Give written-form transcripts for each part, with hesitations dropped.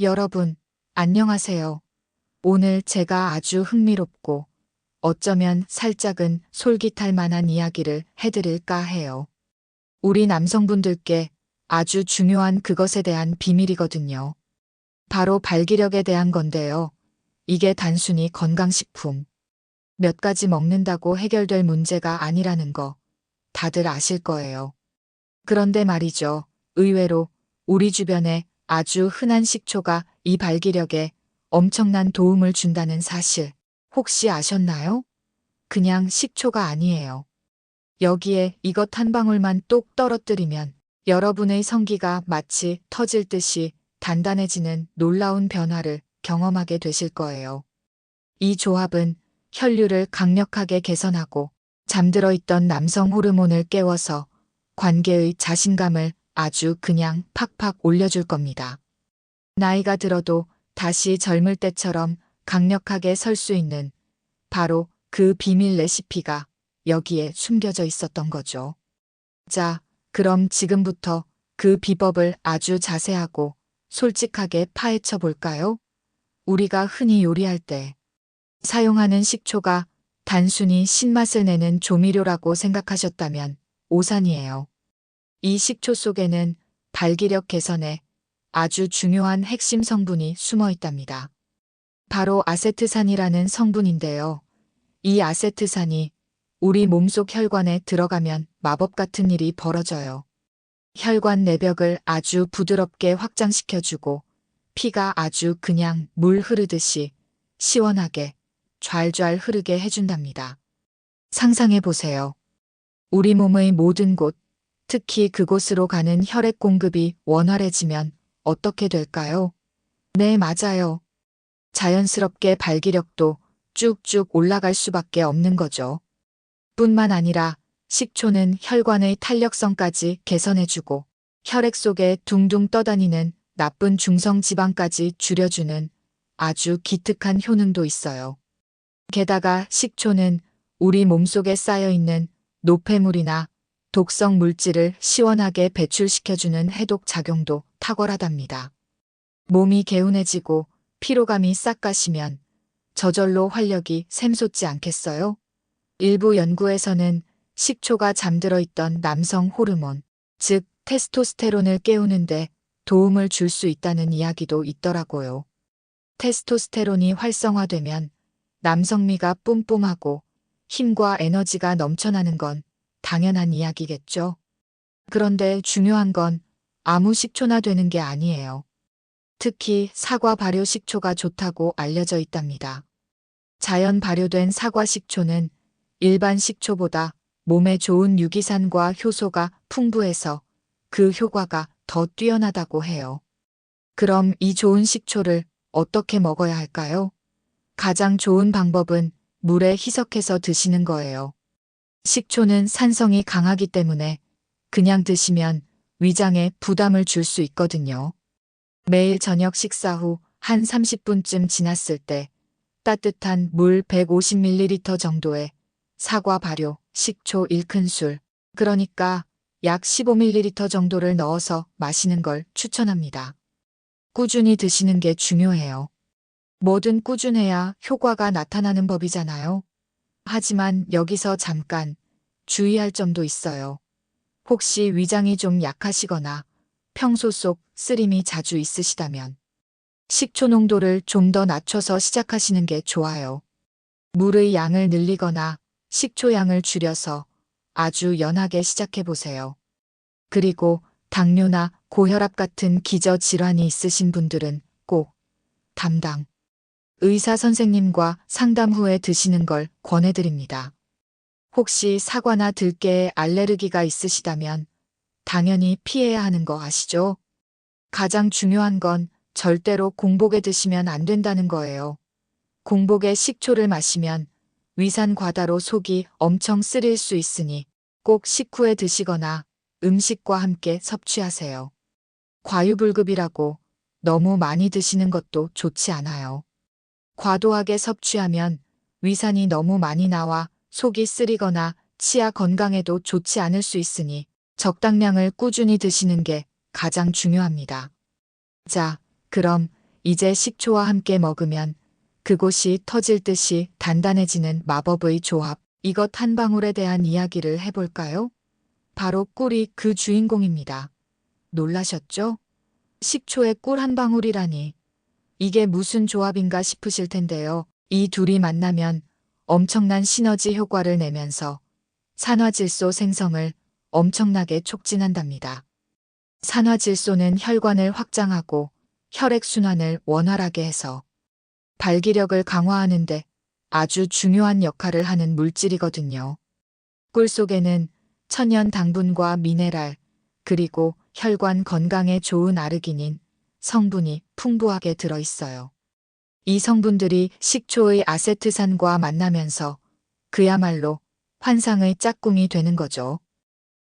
여러분, 안녕하세요. 오늘 제가 아주 흥미롭고 어쩌면 살짝은 솔깃할 만한 이야기를 해드릴까 해요. 우리 남성분들께 아주 중요한 그것에 대한 비밀이거든요. 바로 발기력에 대한 건데요. 이게 단순히 건강식품 몇 가지 먹는다고 해결될 문제가 아니라는 거 다들 아실 거예요. 그런데 말이죠. 의외로 우리 주변에 아주 흔한 식초가 이 발기력에 엄청난 도움을 준다는 사실 혹시 아셨나요? 그냥 식초가 아니에요. 여기에 이것 한 방울만 똑 떨어뜨리면 여러분의 성기가 마치 터질 듯이 단단해지는 놀라운 변화를 경험하게 되실 거예요. 이 조합은 혈류를 강력하게 개선하고 잠들어 있던 남성 호르몬을 깨워서 관계의 자신감을 아주 그냥 팍팍 올려줄 겁니다. 나이가 들어도 다시 젊을 때처럼 강력하게 설 수 있는 바로 그 비밀 레시피가 여기에 숨겨져 있었던 거죠. 자, 그럼 지금부터 그 비법을 아주 자세하고 솔직하게 파헤쳐 볼까요? 우리가 흔히 요리할 때 사용하는 식초가 단순히 신맛을 내는 조미료라고 생각하셨다면 오산이에요. 이 식초 속에는 발기력 개선에 아주 중요한 핵심 성분이 숨어 있답니다. 바로 아세트산이라는 성분인데요. 이 아세트산이 우리 몸속 혈관에 들어가면 마법 같은 일이 벌어져요. 혈관 내벽을 아주 부드럽게 확장시켜주고 피가 아주 그냥 물 흐르듯이 시원하게 좔좔 흐르게 해준답니다. 상상해 보세요. 우리 몸의 모든 곳, 특히 그곳으로 가는 혈액 공급이 원활해지면 어떻게 될까요? 네, 맞아요. 자연스럽게 발기력도 쭉쭉 올라갈 수밖에 없는 거죠. 뿐만 아니라 식초는 혈관의 탄력성까지 개선해주고 혈액 속에 둥둥 떠다니는 나쁜 중성 지방까지 줄여주는 아주 기특한 효능도 있어요. 게다가 식초는 우리 몸속에 쌓여있는 노폐물이나 독성 물질을 시원하게 배출시켜주는 해독 작용도 탁월하답니다. 몸이 개운해지고 피로감이 싹 가시면 저절로 활력이 샘솟지 않겠어요? 일부 연구에서는 식초가 잠들어 있던 남성 호르몬, 즉 테스토스테론을 깨우는데 도움을 줄 수 있다는 이야기도 있더라고요. 테스토스테론이 활성화되면 남성미가 뿜뿜하고 힘과 에너지가 넘쳐나는 건 당연한 이야기겠죠. 그런데 중요한 건 아무 식초나 되는 게 아니에요. 특히 사과 발효 식초가 좋다고 알려져 있답니다. 자연 발효된 사과 식초는 일반 식초보다 몸에 좋은 유기산과 효소가 풍부해서 그 효과가 더 뛰어나다고 해요. 그럼 이 좋은 식초를 어떻게 먹어야 할까요? 가장 좋은 방법은 물에 희석해서 드시는 거예요. 식초는 산성이 강하기 때문에 그냥 드시면 위장에 부담을 줄 수 있거든요. 매일 저녁 식사 후 한 30분쯤 지났을 때 따뜻한 물 150ml 정도에 사과 발효, 식초 1큰술, 그러니까 약 15ml 정도를 넣어서 마시는 걸 추천합니다. 꾸준히 드시는 게 중요해요. 뭐든 꾸준해야 효과가 나타나는 법이잖아요. 하지만 여기서 잠깐 주의할 점도 있어요. 혹시 위장이 좀 약하시거나 평소 속 쓰림이 자주 있으시다면 식초 농도를 좀 더 낮춰서 시작하시는 게 좋아요. 물의 양을 늘리거나 식초 양을 줄여서 아주 연하게 시작해 보세요. 그리고 당뇨나 고혈압 같은 기저 질환이 있으신 분들은 꼭 담당 의사 선생님과 상담 후에 드시는 걸 권해드립니다. 혹시 사과나 들깨에 알레르기가 있으시다면 당연히 피해야 하는 거 아시죠? 가장 중요한 건 절대로 공복에 드시면 안 된다는 거예요. 공복에 식초를 마시면 위산 과다로 속이 엄청 쓰릴 수 있으니 꼭 식후에 드시거나 음식과 함께 섭취하세요. 과유불급이라고 너무 많이 드시는 것도 좋지 않아요. 과도하게 섭취하면 위산이 너무 많이 나와 속이 쓰리거나 치아 건강에도 좋지 않을 수 있으니 적당량을 꾸준히 드시는 게 가장 중요합니다. 자, 그럼 이제 식초와 함께 먹으면 그곳이 터질 듯이 단단해지는 마법의 조합. 이것 한 방울에 대한 이야기를 해볼까요? 바로 꿀이 그 주인공입니다. 놀라셨죠? 식초에 꿀 한 방울이라니. 이게 무슨 조합인가 싶으실 텐데요. 이 둘이 만나면 엄청난 시너지 효과를 내면서 산화질소 생성을 엄청나게 촉진한답니다. 산화질소는 혈관을 확장하고 혈액순환을 원활하게 해서 발기력을 강화하는데 아주 중요한 역할을 하는 물질이거든요. 꿀 속에는 천연 당분과 미네랄, 그리고 혈관 건강에 좋은 아르기닌 성분이 풍부하게 들어있어요. 이 성분들이 식초의 아세트산과 만나면서 그야말로 환상의 짝꿍이 되는 거죠.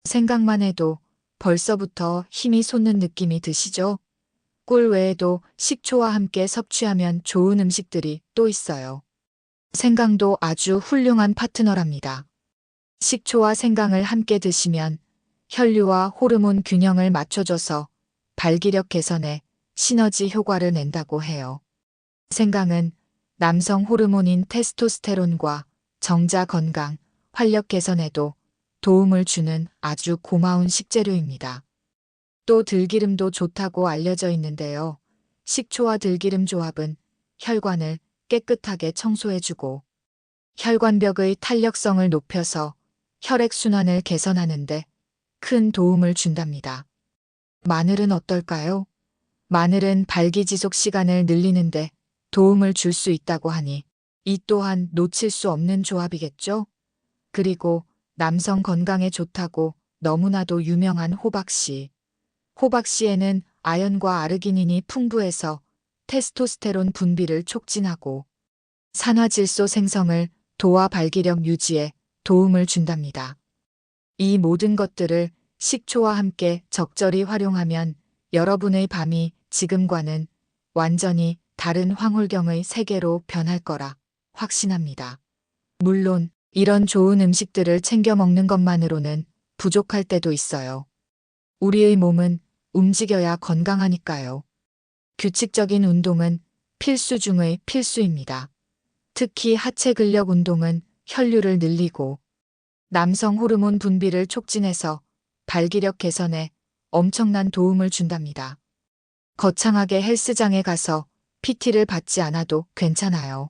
생각만 해도 벌써부터 힘이 솟는 느낌이 드시죠? 꿀 외에도 식초와 함께 섭취하면 좋은 음식들이 또 있어요. 생강도 아주 훌륭한 파트너랍니다. 식초와 생강을 함께 드시면 혈류와 호르몬 균형을 맞춰줘서 발기력 개선에 시너지 효과를 낸다고 해요. 생강은 남성 호르몬인 테스토스테론과 정자 건강, 활력 개선에도 도움을 주는 아주 고마운 식재료입니다. 또 들기름도 좋다고 알려져 있는데요. 식초와 들기름 조합은 혈관을 깨끗하게 청소해주고 혈관벽의 탄력성을 높여서 혈액순환을 개선하는데 큰 도움을 준답니다. 마늘은 어떨까요? 마늘은 발기지속 시간을 늘리는데 도움을 줄 수 있다고 하니 이 또한 놓칠 수 없는 조합이겠죠? 그리고 남성 건강에 좋다고 너무나도 유명한 호박씨. 호박씨에는 아연과 아르기닌이 풍부해서 테스토스테론 분비를 촉진하고 산화질소 생성을 도와 발기력 유지에 도움을 준답니다. 이 모든 것들을 식초와 함께 적절히 활용하면 여러분의 밤이 지금과는 완전히 다른 황홀경의 세계로 변할 거라 확신합니다. 물론 이런 좋은 음식들을 챙겨 먹는 것만으로는 부족할 때도 있어요. 우리의 몸은 움직여야 건강하니까요. 규칙적인 운동은 필수 중의 필수입니다. 특히 하체 근력 운동은 혈류를 늘리고 남성 호르몬 분비를 촉진해서 발기력 개선에 엄청난 도움을 준답니다. 거창하게 헬스장에 가서 PT를 받지 않아도 괜찮아요.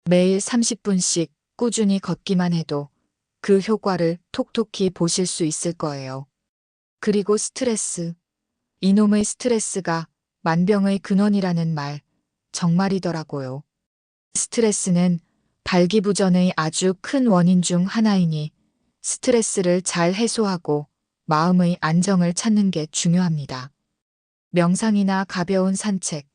매일 30분씩 꾸준히 걷기만 해도 그 효과를 톡톡히 보실 수 있을 거예요. 그리고 스트레스. 이놈의 스트레스가 만병의 근원이라는 말 정말이더라고요. 스트레스는 발기부전의 아주 큰 원인 중 하나이니 스트레스를 잘 해소하고 마음의 안정을 찾는 게 중요합니다. 명상이나 가벼운 산책,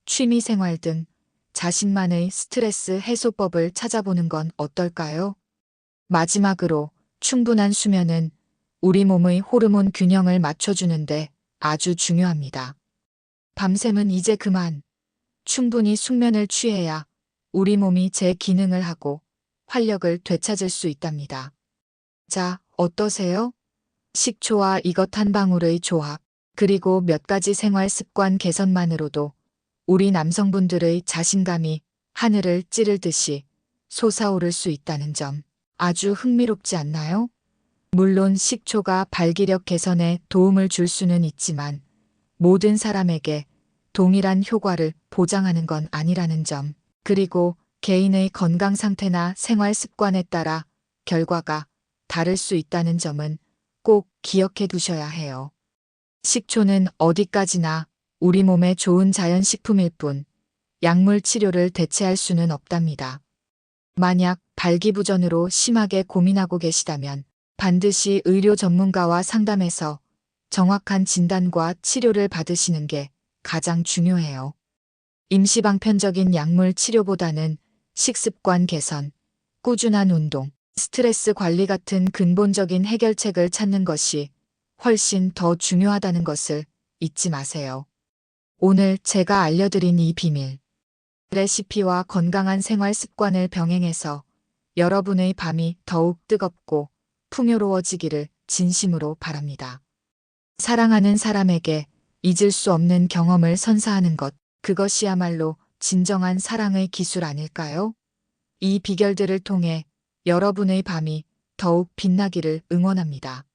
취미생활 등 자신만의 스트레스 해소법을 찾아보는 건 어떨까요? 마지막으로 충분한 수면은 우리 몸의 호르몬 균형을 맞춰주는데 아주 중요합니다. 밤샘은 이제 그만. 충분히 숙면을 취해야 우리 몸이 재기능을 하고 활력을 되찾을 수 있답니다. 자, 어떠세요? 식초와 이것 한 방울의 조합, 그리고 몇 가지 생활 습관 개선만으로도 우리 남성분들의 자신감이 하늘을 찌르듯이 솟아오를 수 있다는 점 아주 흥미롭지 않나요? 물론 식초가 발기력 개선에 도움을 줄 수는 있지만 모든 사람에게 동일한 효과를 보장하는 건 아니라는 점, 그리고 개인의 건강 상태나 생활 습관에 따라 결과가 다를 수 있다는 점은 꼭 기억해 두셔야 해요. 식초는 어디까지나 우리 몸에 좋은 자연식품일 뿐 약물 치료를 대체할 수는 없답니다. 만약 발기부전으로 심하게 고민하고 계시다면 반드시 의료 전문가와 상담해서 정확한 진단과 치료를 받으시는 게 가장 중요해요. 임시방편적인 약물 치료보다는 식습관 개선, 꾸준한 운동, 스트레스 관리 같은 근본적인 해결책을 찾는 것이 훨씬 더 중요하다는 것을 잊지 마세요. 오늘 제가 알려드린 이 비밀, 레시피와 건강한 생활 습관을 병행해서 여러분의 밤이 더욱 뜨겁고 풍요로워지기를 진심으로 바랍니다. 사랑하는 사람에게 잊을 수 없는 경험을 선사하는 것, 그것이야말로 진정한 사랑의 기술 아닐까요? 이 비결들을 통해 여러분의 밤이 더욱 빛나기를 응원합니다.